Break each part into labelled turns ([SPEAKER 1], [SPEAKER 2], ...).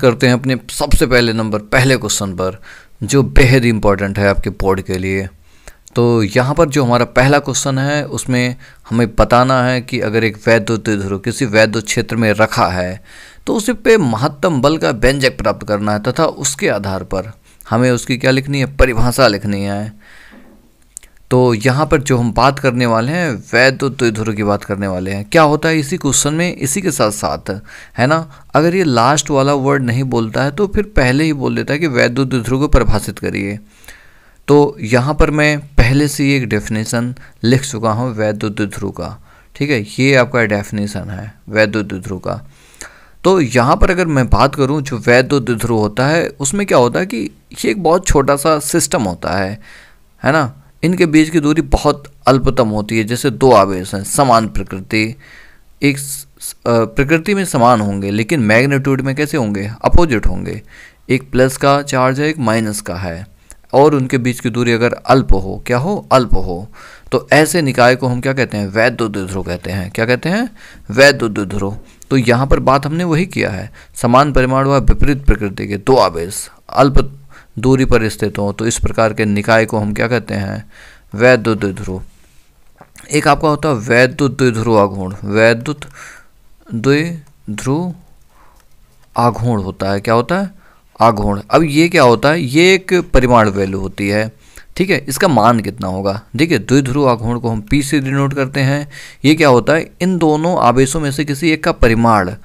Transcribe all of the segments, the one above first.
[SPEAKER 1] करते हैं अपने सबसे पहले नंबर पहले क्वेश्चन पर, जो बेहद इम्पॉर्टेंट है आपके बोर्ड के लिए। तो यहाँ पर जो हमारा पहला क्वेश्चन है उसमें हमें बताना है कि अगर एक वैद्युत द्विध्रुव किसी वैद्युत क्षेत्र में रखा है तो उस पे महत्तम बल का व्यंजक प्राप्त करना है तथा उसके आधार पर हमें उसकी क्या लिखनी है, परिभाषा लिखनी है। तो यहाँ पर जो हम बात करने वाले हैं वैद्युत द्विध्रुव की बात करने वाले हैं। क्या होता है इसी क्वेश्चन में, इसी के साथ साथ है ना, अगर ये लास्ट वाला वर्ड नहीं बोलता है तो फिर पहले ही बोल देता है कि वैद्युत द्विध्रुव को परिभाषित करिए। तो यहाँ पर मैं पहले से ही एक डेफिनेशन लिख चुका हूँ वैद्युत द्विध्रुव का, ठीक है, ये आपका डेफिनेशन है वैद्युत द्विध्रुव का। तो यहाँ पर अगर मैं बात करूँ जो वैद्युत द्विध्रुव होता है उसमें क्या होता है कि ये एक बहुत छोटा सा सिस्टम होता है ना। इनके बीच की दूरी बहुत अल्पतम होती है। जैसे दो आवेश हैं समान प्रकृति, एक प्रकृति में समान होंगे लेकिन मैग्नीट्यूड में कैसे होंगे, अपोजिट होंगे। एक प्लस का चार्ज है, एक माइनस का है, और उनके बीच की दूरी अगर अल्प हो, क्या हो, अल्प हो, तो ऐसे निकाय को हम क्या कहते हैं, वैद्युत द्विध्रुव कहते हैं। क्या कहते हैं, वैद्युत द्विध्रुव। तो यहाँ पर बात हमने वही किया है, समान परिमाण व विपरीत प्रकृति के दो आवेश अल्प दूरी पर स्थित हो तो इस प्रकार के निकाय को हम क्या कहते हैं, वैद्युत द्विध्रुव। एक आपका होता है वैद्युत द्विध्रुव आघूर्ण, वैद्युत द्विध्रुव आघूर्ण होता है। क्या होता है, आघूर्ण। अब ये क्या होता है, ये एक परिमाण वैल्यू होती है, ठीक है। इसका मान कितना होगा, देखिए द्विध्रुव आघूर्ण को हम P से डिनोट करते हैं। ये क्या होता है, इन दोनों आवेशों में से किसी एक का परिमाण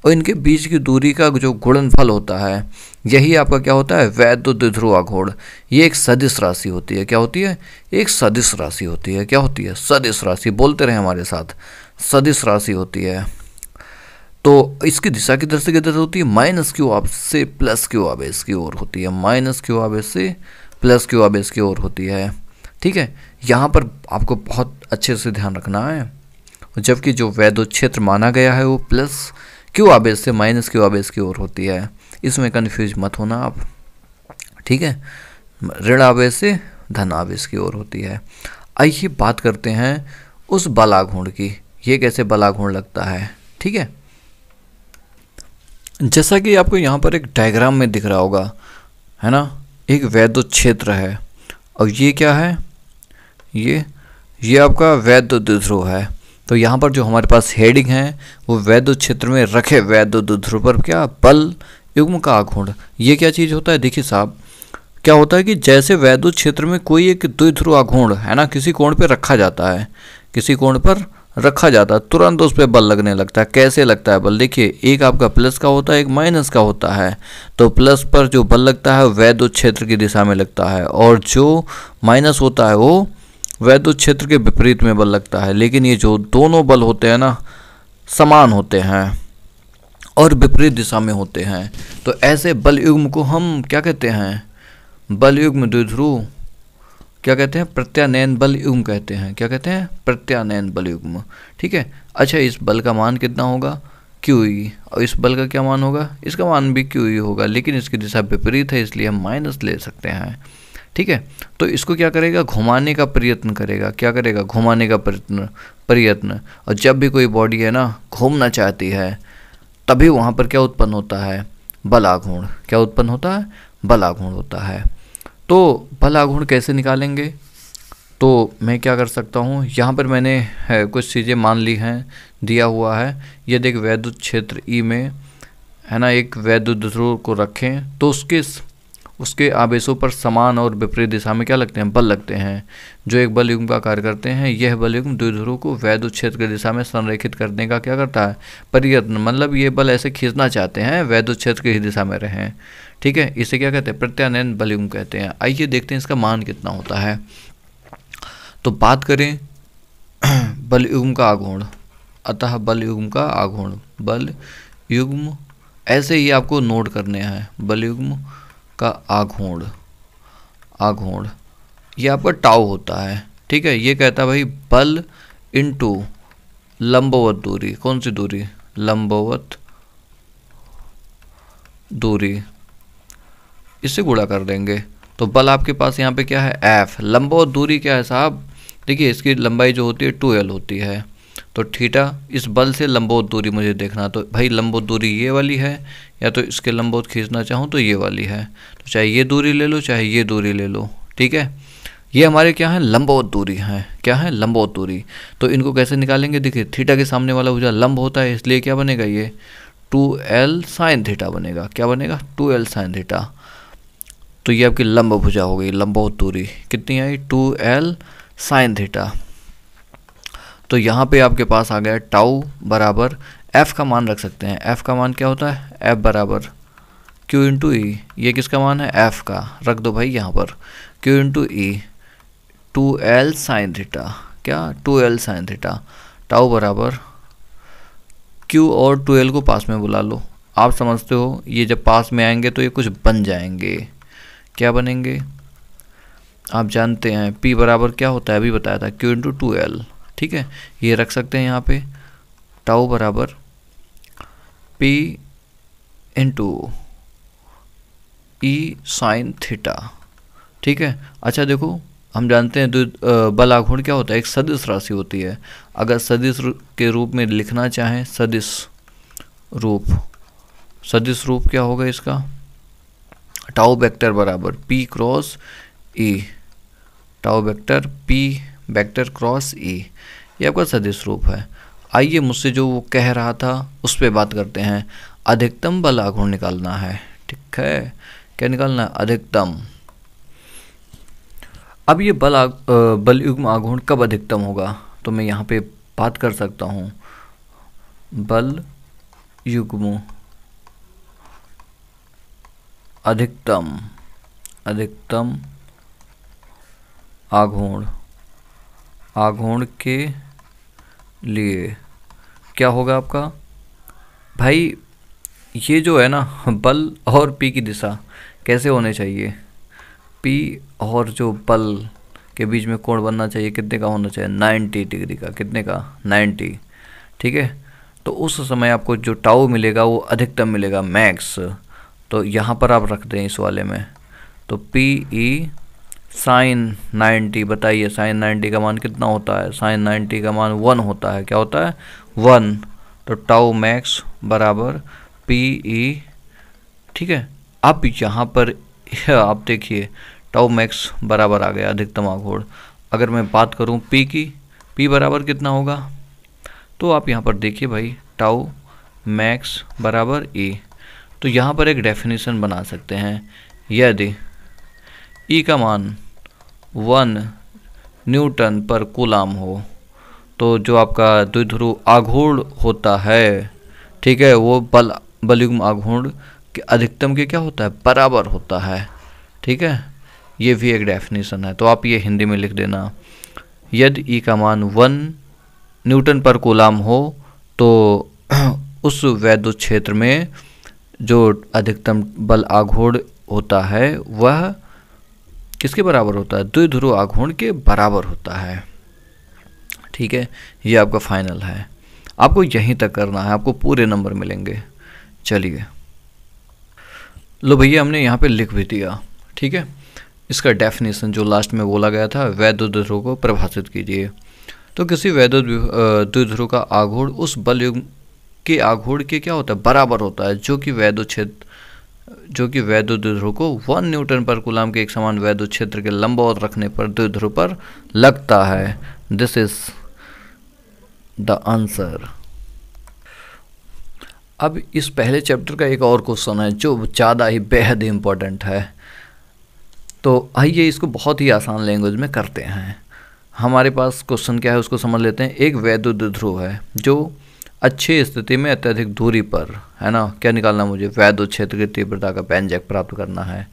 [SPEAKER 1] और इनके बीच की दूरी का जो गुणनफल होता है, यही आपका क्या होता है, वैद्युत द्विध्रुव आघूर्ण। ये एक सदिश राशि होती है। क्या होती है, एक सदिश राशि होती है। क्या होती है, सदिश राशि। बोलते रहे हमारे साथ, सदिश राशि होती है। तो इसकी दिशा किधर होती है, माइनस क्यू आवेश से प्लस क्यू आवेश की ओर होती है, माइनस क्यू आवेश से प्लस क्यू आवेश की ओर होती है, ठीक है। यहाँ पर आपको बहुत अच्छे से ध्यान रखना है, जबकि जो वैद्युत क्षेत्र माना गया है वो प्लस क्यू आवेश से माइनस क्यू आवेश की ओर होती है। इसमें कन्फ्यूज मत होना आप, ठीक है। ऋण आवेश से धन आवेश की ओर होती है। आइए बात करते हैं उस बल आघूर्ण की, ये कैसे बल आघूर्ण लगता है, ठीक है। जैसा कि आपको यहाँ पर एक डायग्राम में दिख रहा होगा, है ना, एक वैद्युत क्षेत्र है और ये क्या है, ये आपका वैद्युत द्विध्रुव है। तो यहाँ पर जो हमारे पास हेडिंग है वो वैद्युत क्षेत्र में रखे वैद्युत द्विध्रुव पर क्या, बल युग्म का आघूर्ण। ये क्या चीज़ होता है, देखिए साहब, क्या होता है कि जैसे वैद्युत क्षेत्र में कोई एक द्विध्रुव आघूर्ण है ना, किसी कोण पे रखा जाता है, किसी कोण पर रखा जाता है, तुरंत उस पर बल लगने लगता है। कैसे लगता है बल, देखिए एक आपका प्लस का होता है, एक माइनस का होता है। तो प्लस पर जो बल लगता है वैद्युत क्षेत्र की दिशा में लगता है, और जो माइनस होता है वो वैद्युत क्षेत्र के विपरीत में बल लगता है। लेकिन ये जो दोनों बल होते हैं ना, समान होते हैं और विपरीत दिशा में होते हैं। तो ऐसे बल युग्म को हम क्या कहते हैं, बल युग्म द्विध्रुव क्या कहते हैं, प्रत्यानयन बल युग्म कहते हैं। क्या कहते हैं, प्रत्यानयन बल युग्म, ठीक है। अच्छा, इस बल का मान कितना होगा, QE, और इस बल का क्या मान होगा, इसका मान भी QE होगा, लेकिन इसकी दिशा विपरीत है इसलिए हम माइनस ले सकते हैं, ठीक है। तो इसको क्या करेगा, घुमाने का प्रयत्न करेगा। क्या करेगा, घुमाने का प्रयत्न। और जब भी कोई बॉडी है ना घूमना चाहती है तभी वहाँ पर क्या उत्पन्न होता है, बल आघूर्ण। क्या उत्पन्न होता है, बल आघूर्ण होता है। तो बल आघूर्ण कैसे निकालेंगे, तो मैं क्या कर सकता हूँ, यहाँ पर मैंने कुछ चीज़ें मान ली हैं, दिया हुआ है। ये देख वैद्युत क्षेत्र E में है ना एक वैद्युत द्विध्रुव को रखें तो उसके आवेशों पर समान और विपरीत दिशा में क्या लगते हैं, बल लगते हैं, जो एक बल युग्म का कार्य करते हैं। यह बल युग्म द्विध्रुव को वैद्युत क्षेत्र की दिशा में संरेखित करने का क्या करता है, प्रयत्न। मतलब ये बल ऐसे खींचना चाहते हैं वैद्युत क्षेत्र की ही दिशा में रहें, ठीक है। इसे क्या कहते हैं, प्रत्यानयन बल युग्म कहते हैं। आइए देखते हैं इसका मान कितना होता है। तो बात करें बल युग्म का आघूर्ण, अतः बल युग्म का आघूर्ण, बल युग्म ऐसे ही आपको नोट करने हैं, बल युग्म का आघूर्ण ये आपका टाउ होता है, ठीक है। ये कहता है भाई बल इंटू लंबवत दूरी, कौन सी दूरी, लंबवत दूरी, इससे गुणा कर देंगे। तो बल आपके पास यहाँ पे क्या है, F। लंबवत दूरी क्या है साहब, देखिए इसकी लंबाई जो होती है 2L होती है, तो थीटा इस बल से लंबवत दूरी मुझे देखना, तो भाई लंबवत दूरी ये वाली है, या तो इसके लंबवत खींचना चाहूँ तो ये वाली है, तो चाहे ये दूरी ले लो चाहे ये दूरी ले लो, ठीक है। ये हमारे क्या है, लंबवत दूरी है, क्या है, लंबवत दूरी। तो इनको कैसे निकालेंगे, देखिए थीटा के सामने वाला भुजा लंब होता है, इसलिए क्या बनेगा, ये 2l साइन थीटा बनेगा, क्या बनेगा, 2l साइन थीटा। तो ये आपकी लंब भुजा हो गई, लंबवत दूरी कितनी आई, 2l साइन थीटा। तो यहाँ पे आपके पास आ गया टाउ बराबर f का मान रख सकते हैं, f का मान क्या होता है, f बराबर q इंटू ई, ये किसका मान है, f का, रख दो भाई यहाँ पर q इंटू ई 2l साइन थीटा, क्या 2l साइन थीटा। टाउ बराबर q और 2l को पास में बुला लो, आप समझते हो ये जब पास में आएंगे तो ये कुछ बन जाएंगे, क्या बनेंगे आप जानते हैं, p बराबर क्या होता है, अभी बताया था q इंटू 2l, ठीक है। ये रख सकते हैं यहाँ पे, टाउ बराबर p इंटू ई साइन थीटा, ठीक है। अच्छा देखो, हम जानते हैं बल आघूर्ण क्या होता है, एक सदिश राशि होती है। अगर सदिश के रूप में लिखना चाहें, सदिश रूप क्या होगा इसका, टाउ वेक्टर बराबर p cross e, tau vector p vector cross e, ये आपका सदिश रूप है। आइए मुझसे जो वो कह रहा था उस पर बात करते हैं। अधिकतम बल आघूर्ण निकालना है, ठीक है, क्या निकालना है, अधिकतम। अब ये बल युग्म आघूर्ण कब अधिकतम होगा, तो मैं यहाँ पे बात कर सकता हूँ, बल युग्म अधिकतम आघूर्ण के लिए क्या होगा आपका, भाई ये जो है ना बल और p की दिशा कैसे होने चाहिए, p और जो बल के बीच में कोण बनना चाहिए, कितने का होना चाहिए, 90 डिग्री का, कितने का, 90, ठीक है। तो उस समय आपको जो टाउ मिलेगा वो अधिकतम मिलेगा, मैक्स। तो यहाँ पर आप रख दें इस वाले में, तो पी ई साइन 90, बताइए साइन 90 का मान कितना होता है, साइन 90 का मान 1 होता है, क्या होता है, 1। तो टाउ मैक्स बराबर पी ई, ठीक है। अब यहाँ पर आप देखिए टाउ मैक्स बराबर आ गया अधिकतम आघूर्ण। अगर मैं बात करूँ पी की, पी बराबर कितना होगा, तो आप यहाँ पर देखिए भाई टाउ मैक्स बराबर ई। तो यहाँ पर एक डेफिनेशन बना सकते हैं, यदि ई का मान 1 न्यूटन पर कूलाम हो, तो जो आपका द्विध्रुव आघूर्ण होता है, ठीक है, वो बलयुग्म आघूर्ण के अधिकतम के क्या होता है, बराबर होता है, ठीक है। ये भी एक डेफिनेशन है, तो आप ये हिंदी में लिख देना, यदि ई का मान 1 न्यूटन पर कूलाम हो तो उस वैद्युत क्षेत्र में जो अधिकतम बल आघूर्ण होता है वह किसके बराबर होता है, द्विध्रुव आघूर्ण के बराबर होता है, ठीक है। ये आपका फाइनल है, आपको यहीं तक करना है, आपको पूरे नंबर मिलेंगे। चलिए लो भैया, हमने यहाँ पे लिख भी दिया, ठीक है। इसका डेफिनेशन जो लास्ट में बोला गया था, वैद्युत द्विध्रुव को परिभाषित कीजिए। तो किसी वैद्युत द्विध्रुव का आघूर्ण उस बल युग्म के आघूर्ण के क्या होता है, बराबर होता है, जो कि वैद्युत द्विध्रुव को 1 न्यूटन पर कूलाम के एक समान वैद्युत क्षेत्र के लंबवत रखने पर द्विध्रुव पर लगता है। This is the answer. अब इस पहले चैप्टर का एक और क्वेश्चन है जो ज़्यादा ही बेहद इम्पोर्टेंट है, तो आइए इसको बहुत ही आसान लैंग्वेज में करते हैं। हमारे पास क्वेश्चन क्या है उसको समझ लेते हैं। एक वैद्युत द्विध्रुव है जो अच्छी स्थिति में अत्यधिक दूरी पर है ना, क्या निकालना मुझे, वैद्युत क्षेत्र की तीव्रता का व्यंजक प्राप्त करना है।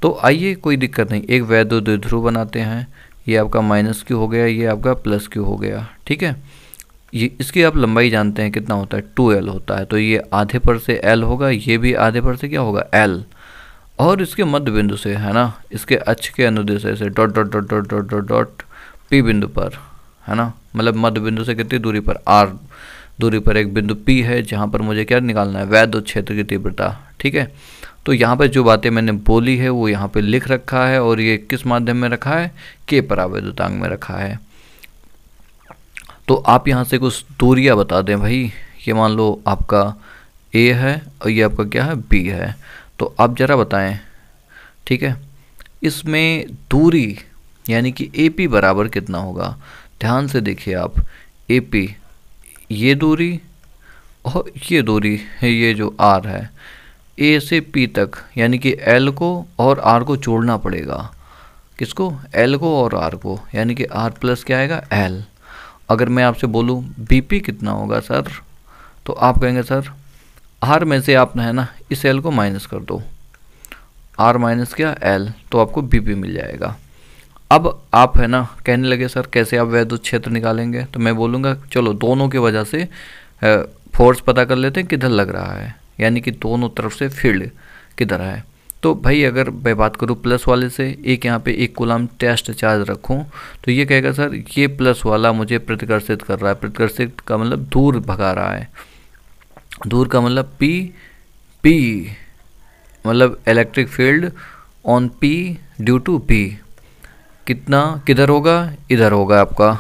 [SPEAKER 1] तो आइए कोई दिक्कत नहीं, एक वैद्युत द्विध्रुव बनाते हैं, ये आपका -q हो गया, ये आपका +q हो गया, ठीक है। ये इसकी आप लंबाई जानते हैं कितना होता है, 2l होता है, तो ये आधे पर से l होगा, ये भी आधे पर से क्या होगा, l, और इसके मध्य बिंदु से है ना, इसके अक्ष के अनुदिश से dot dot dot dot dot dot dot p बिंदु पर है ना, मतलब मध्य बिंदु से कितनी दूरी पर, r दूरी पर एक बिंदु P है जहाँ पर मुझे क्या निकालना है, वैद्युत क्षेत्र की तीव्रता, ठीक है। तो यहाँ पर जो बातें मैंने बोली है वो यहाँ पे लिख रखा है, और ये किस माध्यम में रखा है, K परावैद्युतांक में रखा है। तो आप यहाँ से कुछ दूरियाँ बता दें भाई। ये मान लो आपका ए है और ये आपका क्या है, बी है। तो आप ज़रा बताएं, ठीक है, इसमें दूरी यानी कि ए पी बराबर कितना होगा। ध्यान से देखिए आप, ए पी ये दूरी और ये दूरी है, ये जो आर है, ए से पी तक यानी कि एल को और आर को जोड़ना पड़ेगा। किसको, एल को और आर को, यानी कि आर प्लस क्या आएगा, एल। अगर मैं आपसे बोलूँ बी पी कितना होगा सर, तो आप कहेंगे सर आर में से आप है ना इस एल को माइनस कर दो, आर माइनस क्या एल, तो आपको बी पी मिल जाएगा। अब आप है ना कहने लगे सर कैसे आप वैद्युत क्षेत्र निकालेंगे, तो मैं बोलूँगा चलो दोनों की वजह से फोर्स पता कर लेते हैं किधर लग रहा है, यानी कि दोनों तरफ से फील्ड किधर है। तो भाई अगर मैं बात करूँ प्लस वाले से, एक यहाँ पे 1 कूलम टेस्ट चार्ज रखूँ, तो ये कहेगा सर ये प्लस वाला मुझे प्रतिकर्षित कर रहा है। प्रतिकर्षित का मतलब दूर भगा रहा है, दूर का मतलब पी मतलब electric field on P due to B कितना किधर होगा, इधर होगा आपका।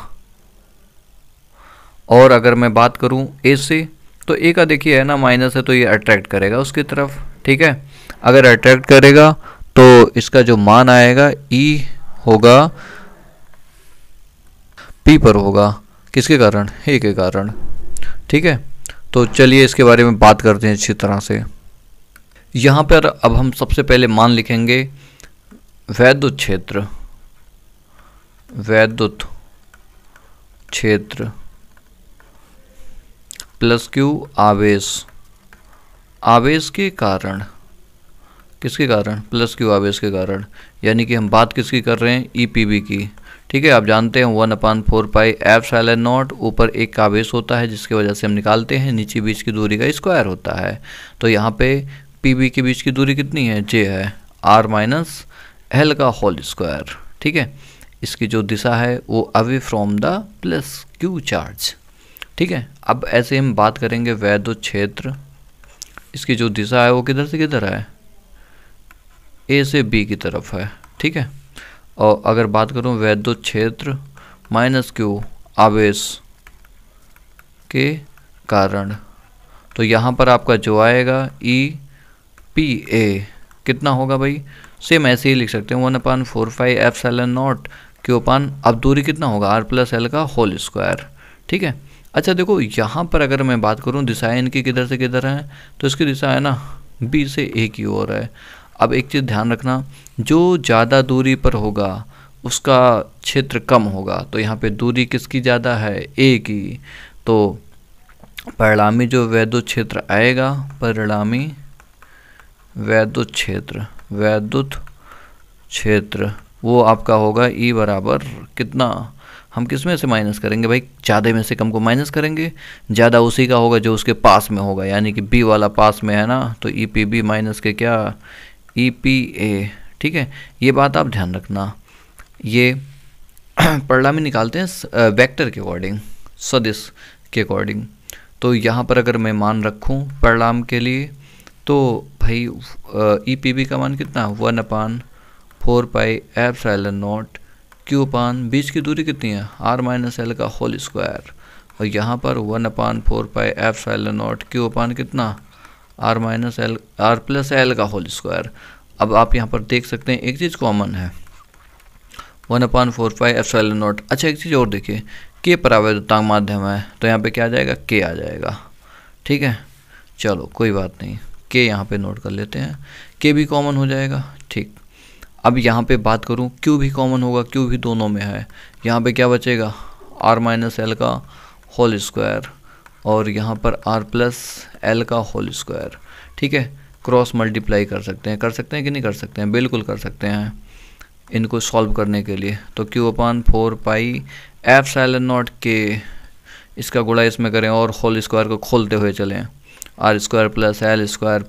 [SPEAKER 1] और अगर मैं बात करूं ए से, तो ए का देखिए है ना माइनस है, तो ये अट्रैक्ट करेगा उसकी तरफ, ठीक है। अगर अट्रैक्ट करेगा तो इसका जो मान आएगा ई होगा पी पर होगा, किसके कारण, ए के कारण, ठीक है। तो चलिए इसके बारे में बात करते हैं अच्छी तरह से। यहाँ पर अब हम सबसे पहले मान लिखेंगे वैद्युत क्षेत्र, वैद्युत क्षेत्र प्लस क्यू आवेश, आवेश के कारण, किसके कारण, प्लस क्यू आवेश के कारण, यानी कि हम बात किसकी कर रहे हैं, ई पी बी की, ठीक है। आप जानते हैं 1/4 पाई एप्सिलॉन नॉट, ऊपर एक आवेश होता है जिसकी वजह से हम निकालते हैं, नीचे बीच की दूरी का स्क्वायर होता है। तो यहाँ पे पी बी के बीच की दूरी कितनी है, जे है, आर माइनस एल का होल स्क्वायर, ठीक है। इसकी जो दिशा है वो away from the plus Q charge, ठीक है। अब ऐसे हम बात करेंगे वैद्युत क्षेत्र, इसकी जो दिशा है वो किधर से किधर है, ए से बी की तरफ है, ठीक है। और अगर बात करूं वैद्युत क्षेत्र माइनस क्यू आवेश के कारण, तो यहाँ पर आपका जो आएगा ई पी ए कितना होगा भाई, सेम ऐसे ही लिख सकते हैं 1/4 पाई एप्सिलॉन नॉट क्यू अपान, अब दूरी कितना होगा आर प्लस एल का होल स्क्वायर, ठीक है। अच्छा देखो यहाँ पर अगर मैं बात करूँ दिशाएं इनकी किधर से किधर हैं, तो इसकी दिशा है ना बी से ए की ओर है। अब एक चीज़ ध्यान रखना, जो ज़्यादा दूरी पर होगा उसका क्षेत्र कम होगा, तो यहाँ पे दूरी किसकी ज़्यादा है, ए की, तो परिणामी जो वैद्युत क्षेत्र आएगा, परिणामी वैद्युत क्षेत्र, वैद्युत क्षेत्र वो आपका होगा ई बराबर कितना, हम किस में से माइनस करेंगे भाई, ज़्यादा में से कम को माइनस करेंगे, ज़्यादा उसी का होगा जो उसके पास में होगा, यानी कि बी वाला पास में है ना, तो ई पी बी माइनस के क्या ई पी ए, ठीक है। ये बात आप ध्यान रखना, ये परिणामी निकालते हैं वेक्टर के अकॉर्डिंग, सदिश के अकॉर्डिंग। तो यहाँ पर अगर मैं मान रखूँ परिणाम के लिए, तो भाई ई पी बी का मान कितना 1/4 pi epsilon naught Q upon, बीच की दूरी कितनी है आर माइनस एल का होल स्क्वायर, और यहाँ पर 1/4 pi epsilon naught Q upon कितना R minus L, R plus L का होल स्क्वायर। अब आप यहाँ पर देख सकते हैं एक चीज़ कॉमन है 1/4 पाई एप्सिलॉन नॉट। अच्छा एक चीज़ और देखिए, के परावैद्युतांक माध्यम है, तो यहाँ पे क्या आ जाएगा, के आ जाएगा, ठीक है। चलो कोई बात नहीं, के यहाँ पे नोट कर लेते हैं, के भी कॉमन हो जाएगा, ठीक। अब यहाँ पे बात करूँ क्यू भी कॉमन होगा, क्यू भी दोनों में है, यहाँ पे क्या बचेगा आर माइनस एल का होल स्क्वायर, और यहाँ पर आर प्लस एल का होल स्क्वायर, ठीक है। क्रॉस मल्टीप्लाई कर सकते हैं कि नहीं कर सकते हैं, बिल्कुल कर सकते हैं इनको सॉल्व करने के लिए। तो क्यू अपान 4 पाई एप्सिलॉन नॉट के, इसका गुणा इसमें करें और होल स्क्वायर को खोलते हुए चलें, R square plus L square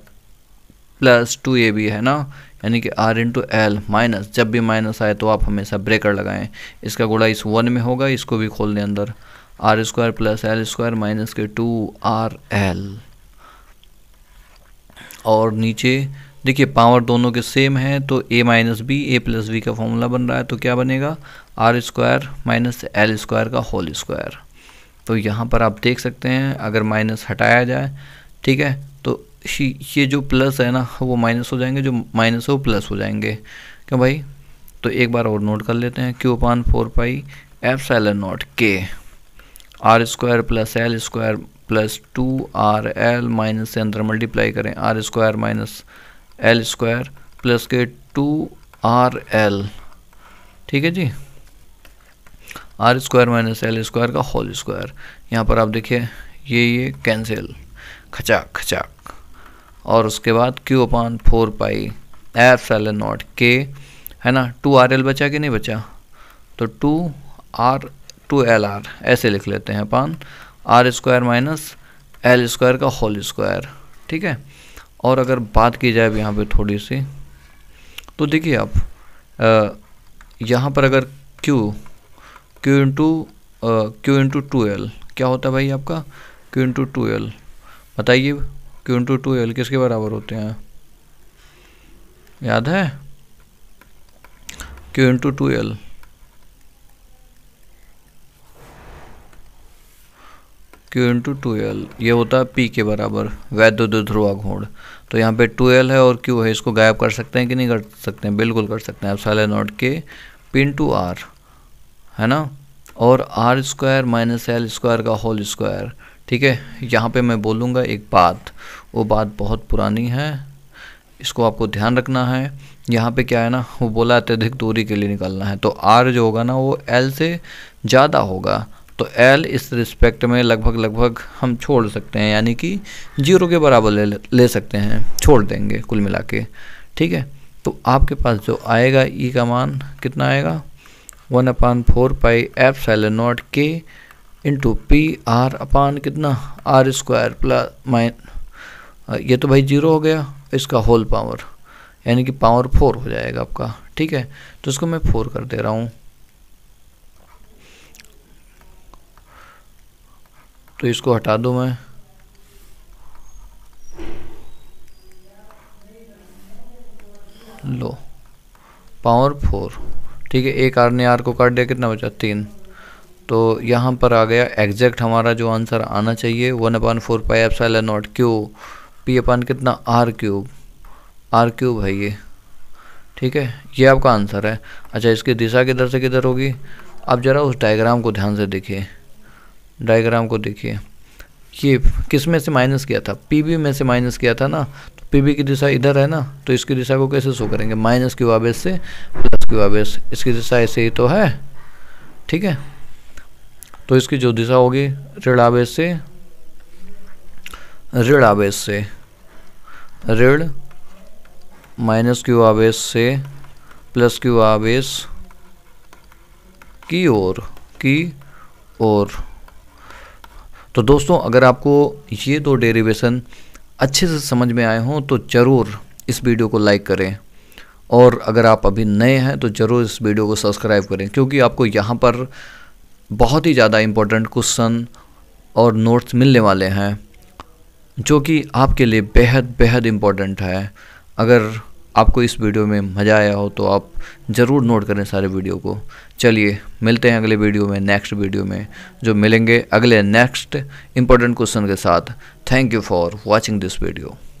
[SPEAKER 1] plus 2ab है ना, यानी कि आर इंटू एल माइनस, जब भी माइनस आए तो आप हमेशा ब्रेकर लगाएं, इसका गुणा इस 1 में होगा, इसको भी खोल दें अंदर, R square plus L square minus के 2rl, और नीचे देखिए पावर दोनों के सेम है, तो a minus B A plus B का फॉर्मूला बन रहा है, तो क्या बनेगा R square minus L square का होल स्क्वायर, तो यहाँ पर आप देख सकते हैं अगर माइनस हटाया जाए, ठीक है, तो ये जो प्लस है ना वो माइनस हो जाएंगे, जो माइनस है वो प्लस हो जाएंगे। क्यों भाई? तो एक बार और नोट कर लेते हैं, Q अपान 4 एप्सिलॉन नॉट के r square plus L square plus 2RL minus से अंदर मल्टीप्लाई करें r square minus L square plus के 2RL, ठीक है जी, r square minus L square का होल स्क्वायर। यहाँ पर आप देखिए ये कैंसिल खचाक खचाक, और उसके बाद Q अपान 4 एप्सिलॉन नॉट के, है ना, 2RL बचा कि नहीं बचा, तो 2LR ऐसे लिख लेते हैं upon r square minus L square का होल स्क्वायर, ठीक है। और अगर बात की जाए यहाँ पे थोड़ी सी, तो देखिए आप यहाँ पर अगर Q इंटू 2L क्या होता है भाई आपका, Q इंटू 2L, बताइए Q इंटू 2L किसके बराबर होते हैं, याद है? Q into 2L Q into 2L ये होता है P के बराबर, वैद्युत ध्रुवा घूर्ण। तो यहाँ पे 2L है और Q है, इसको गायब कर सकते हैं कि नहीं कर सकते हैं? बिल्कुल कर सकते हैं, एप्सिलॉन नॉट के P इंटू R, है ना, और R square minus L square का होल स्क्वायर, ठीक है। यहाँ पे मैं बोलूँगा एक बात, वो बात बहुत पुरानी है, इसको आपको ध्यान रखना है। यहाँ पे क्या है ना, वो बोला अत्यधिक दूरी के लिए निकालना है, तो आर जो होगा ना वो एल से ज़्यादा होगा, तो एल इस रिस्पेक्ट में लगभग हम छोड़ सकते हैं, यानी कि 0 के बराबर ले सकते हैं, छोड़ देंगे कुल मिला के, ठीक है। तो आपके पास जो आएगा ई का मान कितना आएगा, 1/4 एप्सिलॉन नॉट के इंटू पी आर अपान कितना आर स्क्वायर प्लस ये तो भाई 0 हो गया, इसका होल पावर, यानी कि पावर 4 हो जाएगा आपका, ठीक है। तो इसको मैं 4 कर दे रहा हूँ, तो इसको हटा दूँ मैं, लो पावर 4, ठीक है। एक आर ने आर को काट दिया, कितना बचा 3, तो यहाँ पर आ गया एग्जैक्ट हमारा जो आंसर आना चाहिए 1/4 एप्सिलॉन नॉट Q P अपान कितना R क्यूब है ये, ठीक है, ये आपका आंसर है। अच्छा, इसकी दिशा किधर से किधर होगी, आप ज़रा उस डायग्राम को ध्यान से देखिए, डायग्राम को देखिए, ये किस में से माइनस किया था, PB में से माइनस किया था ना, तो PB की दिशा इधर है ना, तो इसकी दिशा को कैसे शो करेंगे, माइनस Q आवेश से प्लस Q आवेश, इसकी दिशा ऐसे ही तो है, ठीक है। तो इसकी जो दिशा होगी ऋण आवेश से ऋण माइनस Q आवेश से प्लस Q आवेश की ओर। तो दोस्तों, अगर आपको ये दो डेरिवेशन अच्छे से समझ में आए हों तो ज़रूर इस वीडियो को लाइक करें, और अगर आप अभी नए हैं तो ज़रूर इस वीडियो को सब्सक्राइब करें, क्योंकि आपको यहाँ पर बहुत ही ज़्यादा इम्पोर्टेंट क्वेश्चन और नोट्स मिलने वाले हैं, जो कि आपके लिए बेहद इम्पोर्टेंट है। अगर आपको इस वीडियो में मज़ा आया हो तो आप ज़रूर नोट करें सारे वीडियो को। चलिए मिलते हैं अगले वीडियो में, नेक्स्ट वीडियो में, जो मिलेंगे अगले नेक्स्ट इम्पोर्टेंट क्वेश्चन के साथ। Thank you for watching this video.